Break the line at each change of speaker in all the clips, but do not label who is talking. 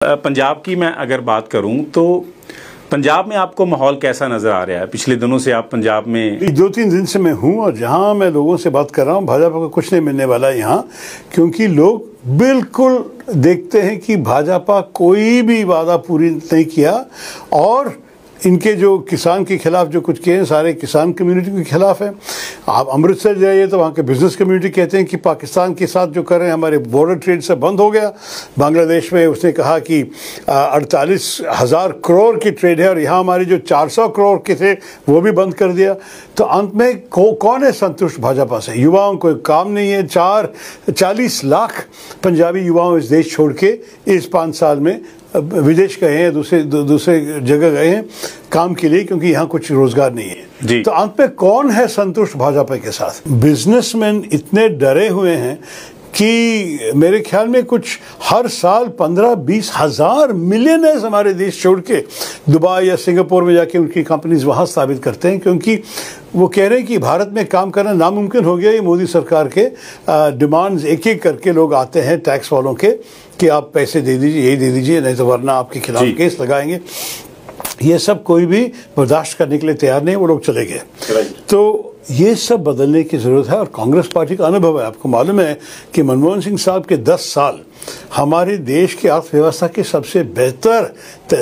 पंजाब की मैं अगर बात करूं तो पंजाब में आपको माहौल कैसा नज़र आ रहा है? पिछले दिनों से आप पंजाब में
2-3 दिन से मैं हूं और जहां मैं लोगों से बात कर रहा हूं भाजपा को कुछ नहीं मिलने वाला यहाँ, क्योंकि लोग बिल्कुल देखते हैं कि भाजपा कोई भी वादा पूरी नहीं किया और इनके जो किसान के खिलाफ जो कुछ किए हैं सारे किसान कम्युनिटी के खिलाफ है। आप अमृतसर जाइए तो वहाँ के बिजनेस कम्युनिटी कहते हैं कि पाकिस्तान के साथ जो कर रहे हैं हमारे बॉर्डर ट्रेड से बंद हो गया। बांग्लादेश में उसने कहा कि 48,000 करोड़ की ट्रेड है और यहाँ हमारे जो 400 करोड़ के थे वो भी बंद कर दिया। तो अंत में कौन है संतुष्ट भाजपा से? युवाओं को काम नहीं है। 40 लाख पंजाबी युवाओं इस देश छोड़ के इस 5 साल में विदेश गए हैं, दूसरे जगह गए हैं काम के लिए, क्योंकि यहाँ कुछ रोजगार नहीं है। तो अंत में कौन है संतुष्ट भाजपा के साथ? बिजनेसमैन इतने डरे हुए हैं कि मेरे ख्याल में कुछ हर साल 15-20 हज़ार मिलियनर्स हमारे देश छोड़ के दुबई या सिंगापुर में जाके उनकी कंपनीज वहाँ स्थापित करते हैं, क्योंकि वो कह रहे हैं कि भारत में काम करना नामुमकिन हो गया। ये मोदी सरकार के डिमांड्स एक एक करके लोग आते हैं टैक्स वालों के कि आप पैसे दे दीजिए, यही दे दीजिए, नहीं तो वरना आपके खिलाफ केस लगाएंगे। ये सब कोई भी बर्दाश्त करने के लिए तैयार नहीं, वो लोग चले गए। तो ये सब बदलने की ज़रूरत है और कांग्रेस पार्टी का अनुभव है। आपको मालूम है कि मनमोहन सिंह साहब के 10 साल हमारे देश की अर्थव्यवस्था के सबसे बेहतर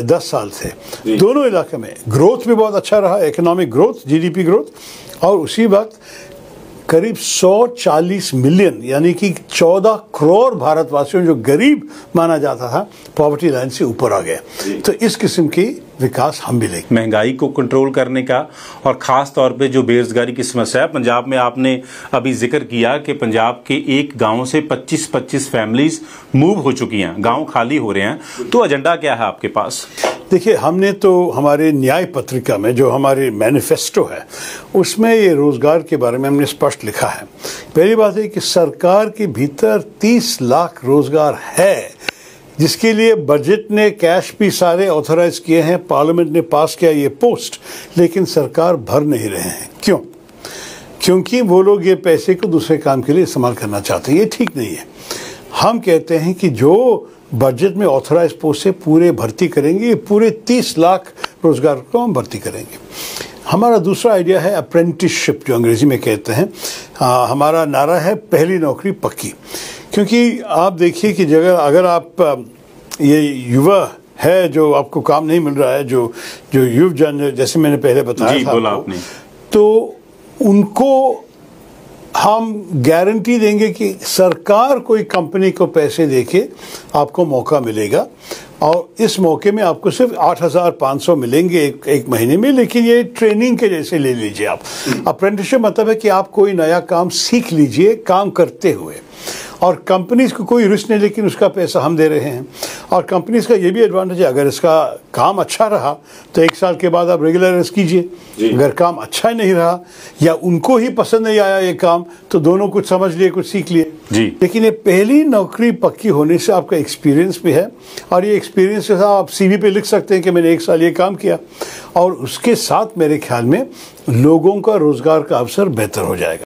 10 साल थे। दोनों इलाके में ग्रोथ भी बहुत अच्छा रहा, इकोनॉमिक ग्रोथ, जीडीपी ग्रोथ, और उसी वक्त करीब 140 मिलियन यानी कि 14 करोड़ भारतवासियों जो गरीब माना जाता था पॉवर्टी लाइन से ऊपर आ गए। तो इस किस्म की विकास हम भी लेंगे।
महंगाई को कंट्रोल करने का और ख़ास तौर पे जो बेरोजगारी की समस्या है पंजाब में, आपने अभी जिक्र किया कि पंजाब के एक गांव से 25-25 फैमिलीज मूव हो चुकी हैं, गांव खाली हो रहे हैं। तो एजेंडा क्या है आपके पास?
देखिए, हमने तो हमारे न्याय पत्रिका में जो हमारे मैनिफेस्टो है उसमें ये रोज़गार के बारे में हमने स्पष्ट लिखा है। पहली बात है कि सरकार के भीतर 30 लाख रोज़गार है, जिसके लिए बजट ने कैश भी सारे ऑथराइज किए हैं, पार्लियामेंट ने पास किया ये पोस्ट, लेकिन सरकार भर नहीं रहे हैं। क्यों? क्योंकि वो लोग ये पैसे को दूसरे काम के लिए इस्तेमाल करना चाहते हैं। ये ठीक नहीं है। हम कहते हैं कि जो बजट में ऑथराइज पोस्ट से पूरे भर्ती करेंगे, पूरे 30 लाख रोजगार को हम भर्ती करेंगे। हमारा दूसरा आइडिया है अप्रेंटिसशिप, जो अंग्रेजी में कहते हैं। हमारा नारा है पहली नौकरी पक्की, क्योंकि आप देखिए कि अगर आप ये युवा है जो आपको काम नहीं मिल रहा है, जो युव जन, जैसे मैंने पहले बताया था आपको, तो उनको हम गारंटी देंगे कि सरकार कोई कंपनी को पैसे देके आपको मौका मिलेगा, और इस मौके में आपको सिर्फ 8,500 मिलेंगे एक महीने में, लेकिन ये ट्रेनिंग के जैसे ले लीजिए आप। अप्रेंटिसशिप मतलब है कि आप कोई नया काम सीख लीजिए काम करते हुए, और कंपनीज को कोई रिस्क नहीं, लेकिन उसका पैसा हम दे रहे हैं। और कंपनीज का ये भी एडवांटेज है, अगर इसका काम अच्छा रहा तो 1 साल के बाद आप रेगुलराइज कीजिए। अगर काम अच्छा नहीं रहा या उनको ही पसंद नहीं आया ये काम, तो दोनों कुछ समझ लिए, कुछ सीख लिए। लेकिन ये पहली नौकरी पक्की होने से आपका एक्सपीरियंस भी है, और ये एक्सपीरियंस आप CV पे लिख सकते हैं कि मैंने 1 साल ये काम किया, और उसके साथ मेरे ख्याल में लोगों का रोजगार का अवसर बेहतर हो जाएगा।